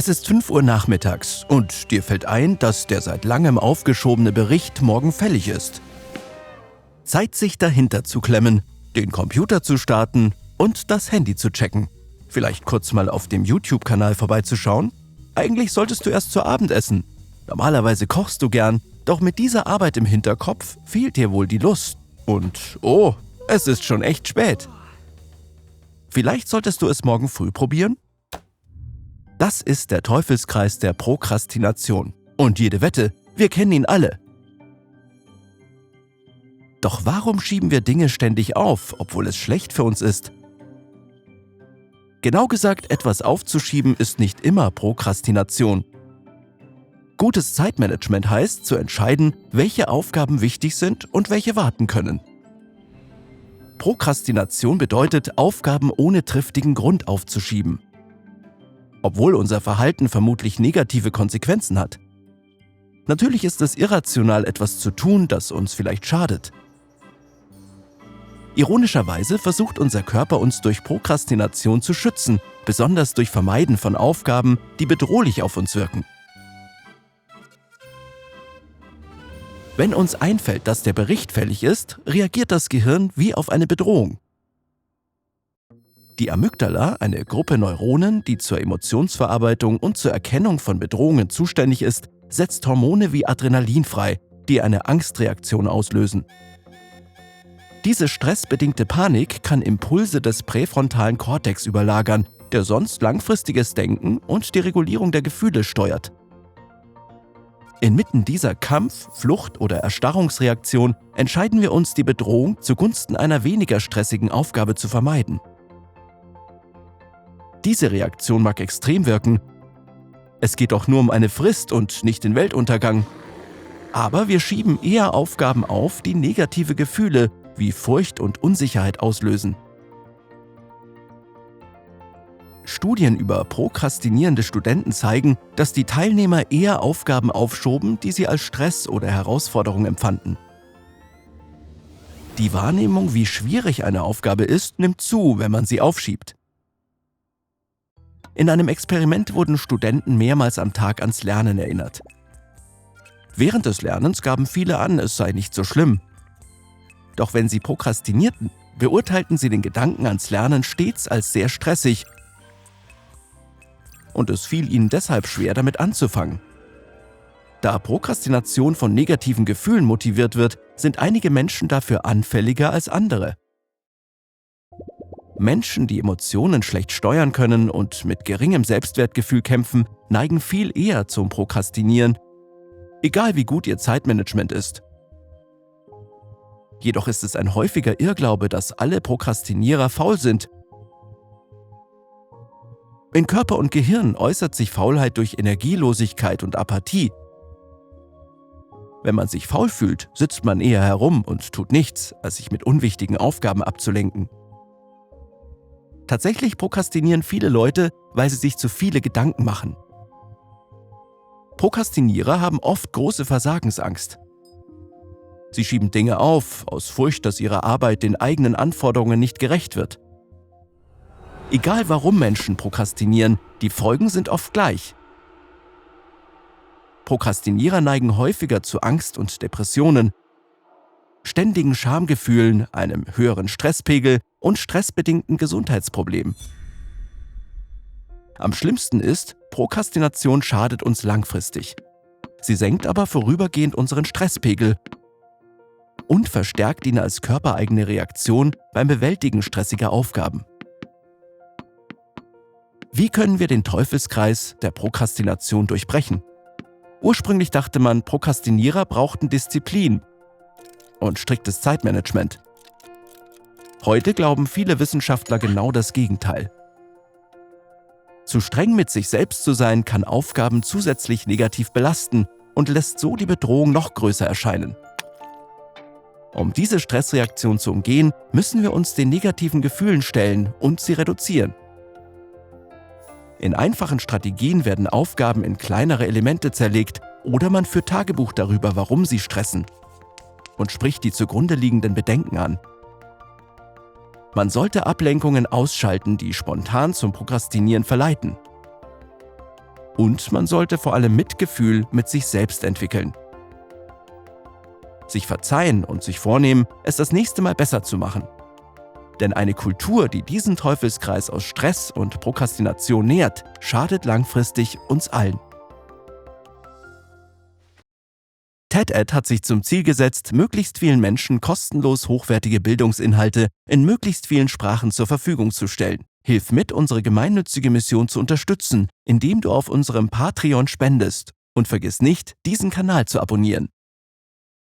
Es ist 5 Uhr nachmittags und dir fällt ein, dass der seit langem aufgeschobene Bericht morgen fällig ist. Zeit, sich dahinter zu klemmen, den Computer zu starten und das Handy zu checken. Vielleicht kurz mal auf dem YouTube-Kanal vorbeizuschauen? Eigentlich solltest du erst zu Abend essen. Normalerweise kochst du gern, doch mit dieser Arbeit im Hinterkopf fehlt dir wohl die Lust. Und oh, es ist schon echt spät. Vielleicht solltest du es morgen früh probieren? Das ist der Teufelskreis der Prokrastination. Und jede Wette, wir kennen ihn alle. Doch warum schieben wir Dinge ständig auf, obwohl es schlecht für uns ist? Genau gesagt, etwas aufzuschieben ist nicht immer Prokrastination. Gutes Zeitmanagement heißt, zu entscheiden, welche Aufgaben wichtig sind und welche warten können. Prokrastination bedeutet, Aufgaben ohne triftigen Grund aufzuschieben. Obwohl unser Verhalten vermutlich negative Konsequenzen hat. Natürlich ist es irrational, etwas zu tun, das uns vielleicht schadet. Ironischerweise versucht unser Körper uns durch Prokrastination zu schützen, besonders durch Vermeiden von Aufgaben, die bedrohlich auf uns wirken. Wenn uns einfällt, dass der Bericht fällig ist, reagiert das Gehirn wie auf eine Bedrohung. Die Amygdala, eine Gruppe Neuronen, die zur Emotionsverarbeitung und zur Erkennung von Bedrohungen zuständig ist, setzt Hormone wie Adrenalin frei, die eine Angstreaktion auslösen. Diese stressbedingte Panik kann Impulse des präfrontalen Kortex überlagern, der sonst langfristiges Denken und die Regulierung der Gefühle steuert. Inmitten dieser Kampf-, Flucht- oder Erstarrungsreaktion entscheiden wir uns, die Bedrohung zugunsten einer weniger stressigen Aufgabe zu vermeiden. Diese Reaktion mag extrem wirken. Es geht doch nur um eine Frist und nicht den Weltuntergang. Aber wir schieben eher Aufgaben auf, die negative Gefühle wie Furcht und Unsicherheit auslösen. Studien über prokrastinierende Studenten zeigen, dass die Teilnehmer eher Aufgaben aufschoben, die sie als Stress oder Herausforderung empfanden. Die Wahrnehmung, wie schwierig eine Aufgabe ist, nimmt zu, wenn man sie aufschiebt. In einem Experiment wurden Studenten mehrmals am Tag ans Lernen erinnert. Während des Lernens gaben viele an, es sei nicht so schlimm. Doch wenn sie prokrastinierten, beurteilten sie den Gedanken ans Lernen stets als sehr stressig und es fiel ihnen deshalb schwer, damit anzufangen. Da Prokrastination von negativen Gefühlen motiviert wird, sind einige Menschen dafür anfälliger als andere. Menschen, die Emotionen schlecht steuern können und mit geringem Selbstwertgefühl kämpfen, neigen viel eher zum Prokrastinieren, egal wie gut ihr Zeitmanagement ist. Jedoch ist es ein häufiger Irrglaube, dass alle Prokrastinierer faul sind. In Körper und Gehirn äußert sich Faulheit durch Energielosigkeit und Apathie. Wenn man sich faul fühlt, sitzt man eher herum und tut nichts, als sich mit unwichtigen Aufgaben abzulenken. Tatsächlich prokrastinieren viele Leute, weil sie sich zu viele Gedanken machen. Prokrastinierer haben oft große Versagensangst. Sie schieben Dinge auf, aus Furcht, dass ihre Arbeit den eigenen Anforderungen nicht gerecht wird. Egal warum Menschen prokrastinieren, die Folgen sind oft gleich. Prokrastinierer neigen häufiger zu Angst und Depressionen, ständigen Schamgefühlen, einem höheren Stresspegel und stressbedingten Gesundheitsproblemen. Am schlimmsten ist, Prokrastination schadet uns langfristig. Sie senkt aber vorübergehend unseren Stresspegel und verstärkt ihn als körpereigene Reaktion beim Bewältigen stressiger Aufgaben. Wie können wir den Teufelskreis der Prokrastination durchbrechen? Ursprünglich dachte man, Prokrastinierer brauchten Disziplin und striktes Zeitmanagement. Heute glauben viele Wissenschaftler genau das Gegenteil. Zu streng mit sich selbst zu sein, kann Aufgaben zusätzlich negativ belasten und lässt so die Bedrohung noch größer erscheinen. Um diese Stressreaktion zu umgehen, müssen wir uns den negativen Gefühlen stellen und sie reduzieren. In einfachen Strategien werden Aufgaben in kleinere Elemente zerlegt oder man führt Tagebuch darüber, warum sie stressen, und spricht die zugrunde liegenden Bedenken an. Man sollte Ablenkungen ausschalten, die spontan zum Prokrastinieren verleiten. Und man sollte vor allem Mitgefühl mit sich selbst entwickeln. Sich verzeihen und sich vornehmen, es das nächste Mal besser zu machen. Denn eine Kultur, die diesen Teufelskreis aus Stress und Prokrastination nährt, schadet langfristig uns allen. TED-Ed hat sich zum Ziel gesetzt, möglichst vielen Menschen kostenlos hochwertige Bildungsinhalte in möglichst vielen Sprachen zur Verfügung zu stellen. Hilf mit, unsere gemeinnützige Mission zu unterstützen, indem du auf unserem Patreon spendest. Und vergiss nicht, diesen Kanal zu abonnieren.